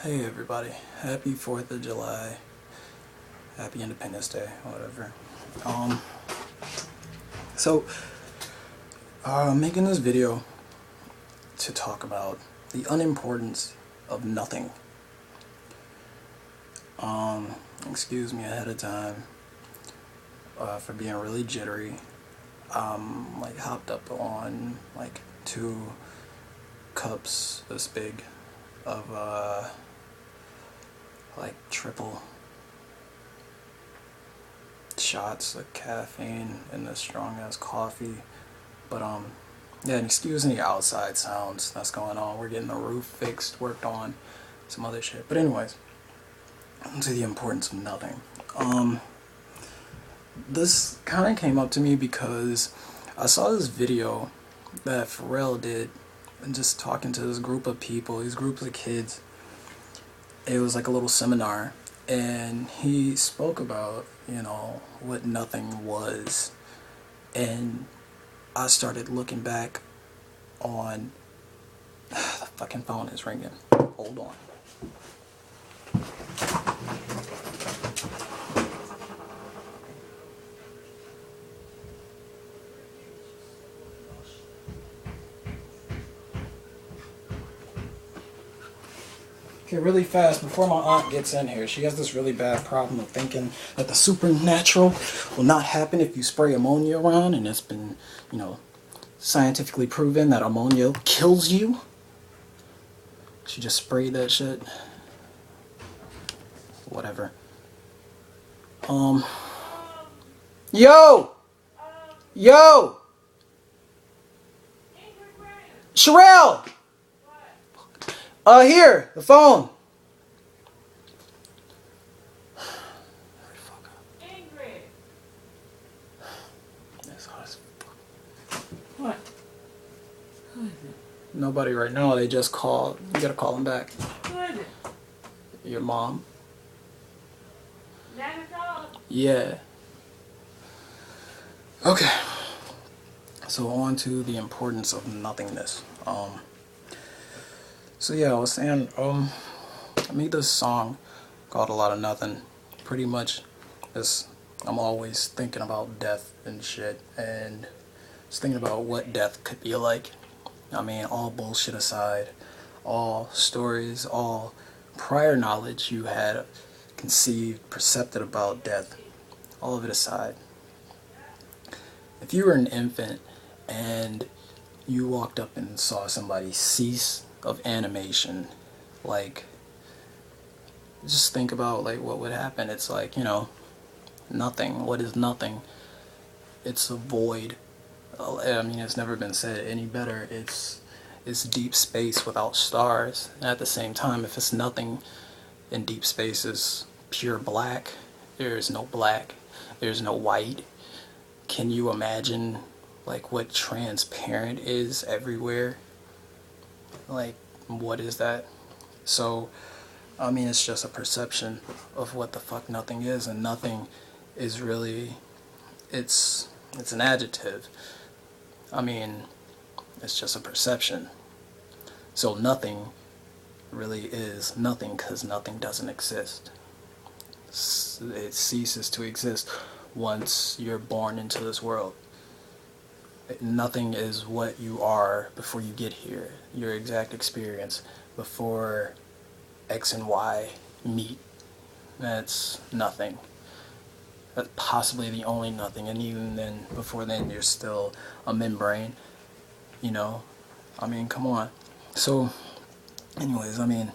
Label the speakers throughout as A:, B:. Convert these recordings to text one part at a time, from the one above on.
A: Hey everybody, happy 4th of July, happy Independence Day, whatever. So, I'm making this video to talk about the unimportance of nothing. Excuse me ahead of time for being really jittery. Like hopped up on like 2 cups this big of like triple shots of caffeine and this strong ass coffee. But yeah, and excuse any outside sounds that's going on. We're getting the roof fixed, worked on, some other shit. But anyways, to the importance of nothing. This kind of came up to me because I saw this video that Pharrell did, and just talking to this group of people, these groups of kids. It was like a little seminar, and he spoke about, what nothing was. And I started looking back on the fucking phone is ringing. Hold on. Okay, really fast, before my aunt gets in here, she has this really bad problem of thinking that the supernatural will not happen if you spray ammonia around, and it's been, scientifically proven that ammonia kills you. She just sprayed that shit. Whatever. Yo! Yo! Sherelle! Here, the phone.
B: Ingrid.
A: That's hot as fuck.
B: What? Who is it?
A: Nobody right now. They just called. You gotta call them back.
B: Who is it?
A: Your mom.
B: Nana called?
A: Yeah. Okay. So on to the importance of nothingness. So yeah, I was saying, I made this song called A Lot of Nothing. Pretty much, I'm always thinking about death and shit, and just thinking about what death could be like. I mean, all bullshit aside, all stories, all prior knowledge you had conceived, percepted about death, all of it aside. If you were an infant and you walked up and saw somebody cease of animation, like, just think about like what would happen. It's like, nothing. What is nothing? It's a void. I mean, it's never been said any better. It's deep space without stars. And at the same time, if it's nothing in deep space is pure black, there's no black, there's no white. Can you imagine like what transparent is everywhere? Like, what is that? So, I mean, it's just a perception of what the fuck nothing is, and nothing is really, it's an adjective. I mean, it's just a perception. So nothing really is nothing because nothing doesn't exist. It ceases to exist once you're born into this world. Nothing is what you are before you get here. Your exact experience before X and Y meet. That's nothing. That's possibly the only nothing. And even then, before then, you're still a membrane. I mean, come on. So, anyways, I mean,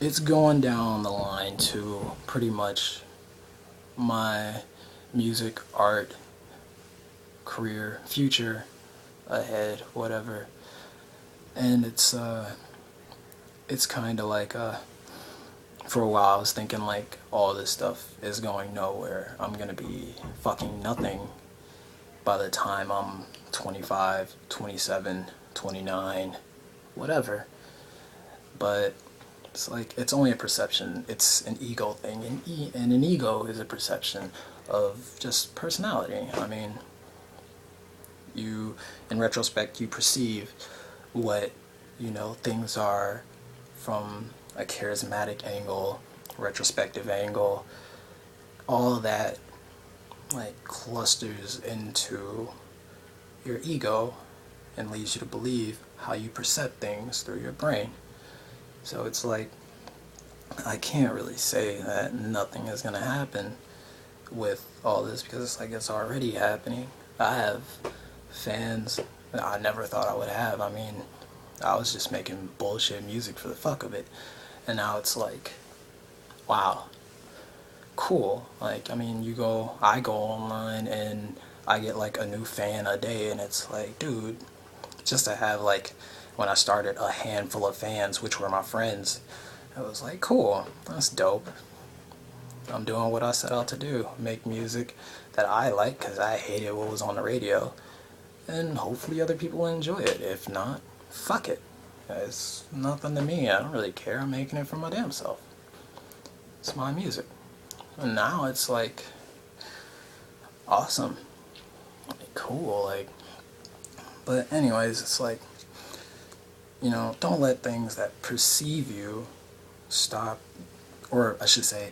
A: it's going down the line to pretty much my music, art, career, future, ahead, whatever. And it's kind of like, for a while I was thinking like all this stuff is going nowhere. I'm gonna be fucking nothing by the time I'm 25, 27, 29, whatever. But it's like, it's only a perception. It's an ego thing, and an ego is a perception of just personality. I mean, in retrospect, you perceive what, things are from a charismatic angle, retrospective angle, all of that like clusters into your ego and leads you to believe how you perceive things through your brain. So it's like, I can't really say that nothing is going to happen with all this, because it's like it's already happening. I have fans that I never thought I would have. I mean, I was just making bullshit music for the fuck of it, and now it's like, wow, cool. Like, I mean, I go online and I get like a new fan a day, and it's like, dude, just to have like, when I started, a handful of fans, which were my friends, it was like, cool, that's dope. I'm doing what I set out to do, make music that I like, because I hated what was on the radio, and hopefully other people enjoy it. If not, fuck it. It's nothing to me. I don't really care. I'm making it for my damn self. It's my music. And now it's like, awesome. Like, cool. Like, but anyways, it's like, don't let things that perceive you stop, or I should say,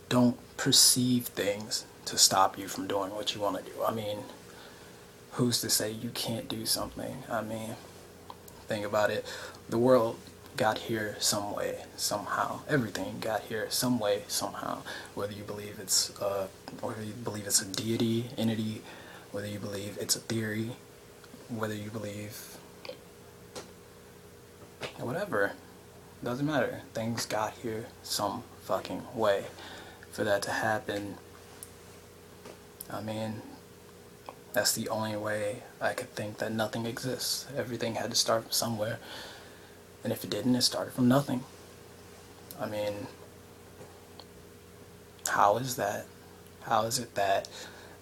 A: don't perceive things to stop you from doing what you want to do. I mean, who's to say you can't do something? I mean, think about it. The world got here some way, somehow. Everything got here some way, somehow. Whether you believe it's a deity, entity, whether you believe it's a theory, whether you believe whatever, doesn't matter. Things got here some fucking way. For that to happen, I mean, that's the only way I could think that nothing exists. Everything had to start from somewhere, and if it didn't, it started from nothing. I mean, how is that? How is it that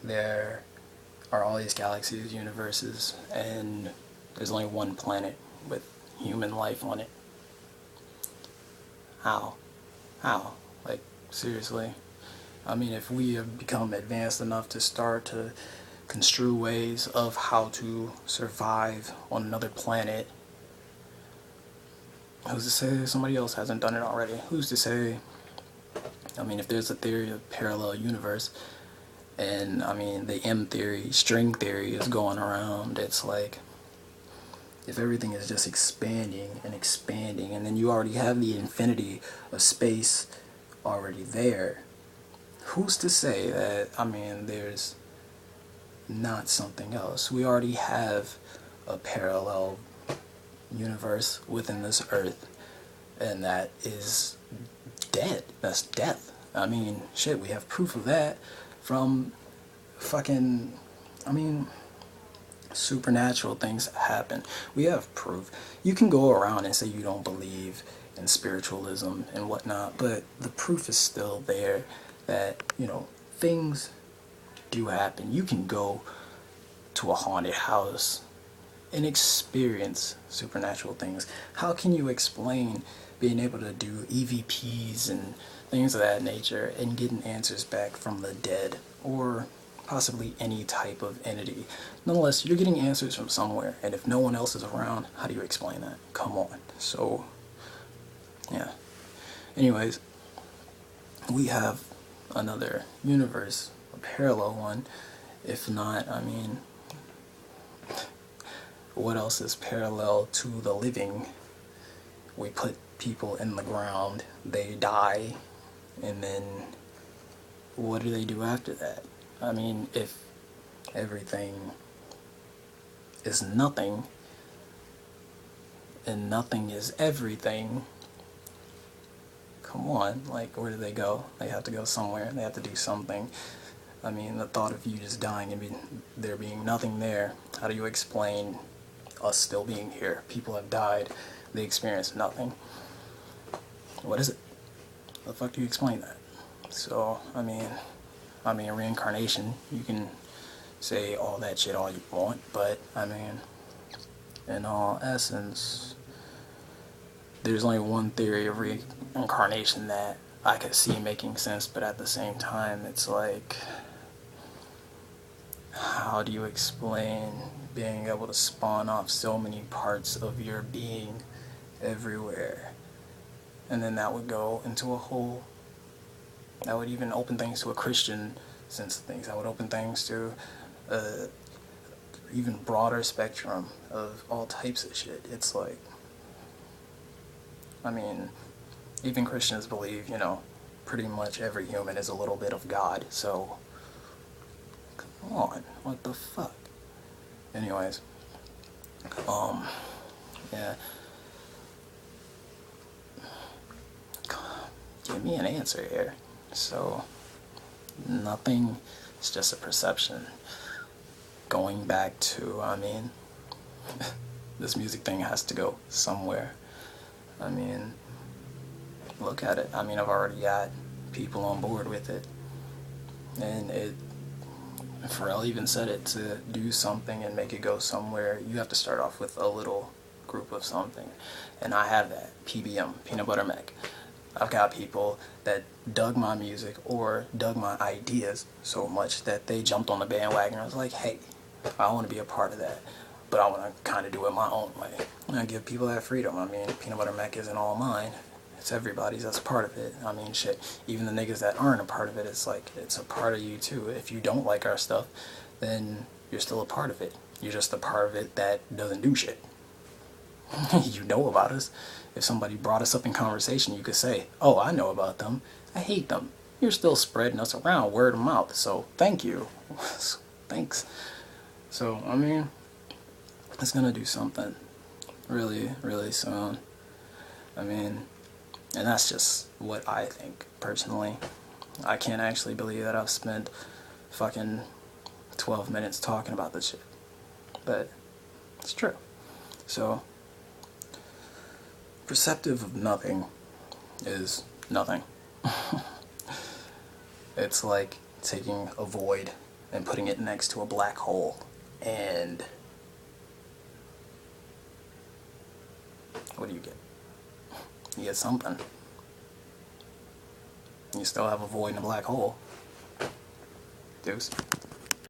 A: there are all these galaxies, universes, and there's only one planet with human life on it? How? How? Like, seriously? I mean, if we have become advanced enough to start to construe ways of how to survive on another planet, who's to say somebody else hasn't done it already? Who's to say? I mean, if there's a theory of parallel universe, and I mean, the M theory, string theory is going around, it's like, if everything is just expanding and expanding, and then you already have the infinity of space already there, who's to say that, I mean, there's not something else? We already have a parallel universe within this earth, and that is dead. That's death. I mean, shit, we have proof of that from fucking, I mean, supernatural things happen. We have proof. You can go around and say you don't believe in spiritualism and whatnot, but the proof is still there that, things do happen. You can go to a haunted house and experience supernatural things. How can you explain being able to do EVPs and things of that nature and getting answers back from the dead, or possibly any type of entity? Nonetheless, you're getting answers from somewhere, and if no one else is around, how do you explain that? Come on. So, yeah. Anyways, we have another universe, a parallel one. If not, I mean, what else is parallel to the living? We put people in the ground, they die, and then what do they do after that? I mean, if everything is nothing, and nothing is everything, come on, like, where do they go? They have to go somewhere, they have to do something. I mean, the thought of you just dying and there being nothing there, how do you explain us still being here? People have died, they experienced nothing. What is it? How the fuck do you explain that? So, I mean, reincarnation, you can say all that shit all you want, but, I mean, in all essence, there's only one theory of reincarnation that I could see making sense, but at the same time, it's like, how do you explain being able to spawn off so many parts of your being everywhere? and then that would go into a whole, that would even open things to a Christian sense of things. That would open things to a even broader spectrum of all types of shit. It's like, I mean, even Christians believe, you know, pretty much every human is a little bit of God, so come on, what the fuck? Anyways, yeah, give me an answer here. So, nothing is just a perception. Going back to, I mean, this music thing has to go somewhere. I mean, look at it. I mean, I've already got people on board with it. And Pharrell even said it, to do something and make it go somewhere, you have to start off with a little group of something. And I have that. PBM, Peanut Butter Mac. I've got people that dug my music or dug my ideas so much that they jumped on the bandwagon. I was like, hey, I want to be a part of that, but I want to kind of do it my own way. And I give people that freedom. I mean, Peanut Butter Mac isn't all mine. It's everybody's. That's a part of it. I mean, shit, even the niggas that aren't a part of it, it's like, it's a part of you too. If you don't like our stuff, then you're still a part of it. You're just a part of it that doesn't do shit. You know about us. If somebody brought us up in conversation, you could say, oh, I know about them. I hate them. You're still spreading us around word of mouth, so thank you. Thanks. So, I mean, it's gonna do something really, really soon. I mean, and that's just what I think, personally. I can't actually believe that I've spent fucking 12 minutes talking about this shit. But it's true. So, perceptive of nothing is nothing. It's like taking a void and putting it next to a black hole, and what do you get? You get something. You still have a void in a black hole. Deuce.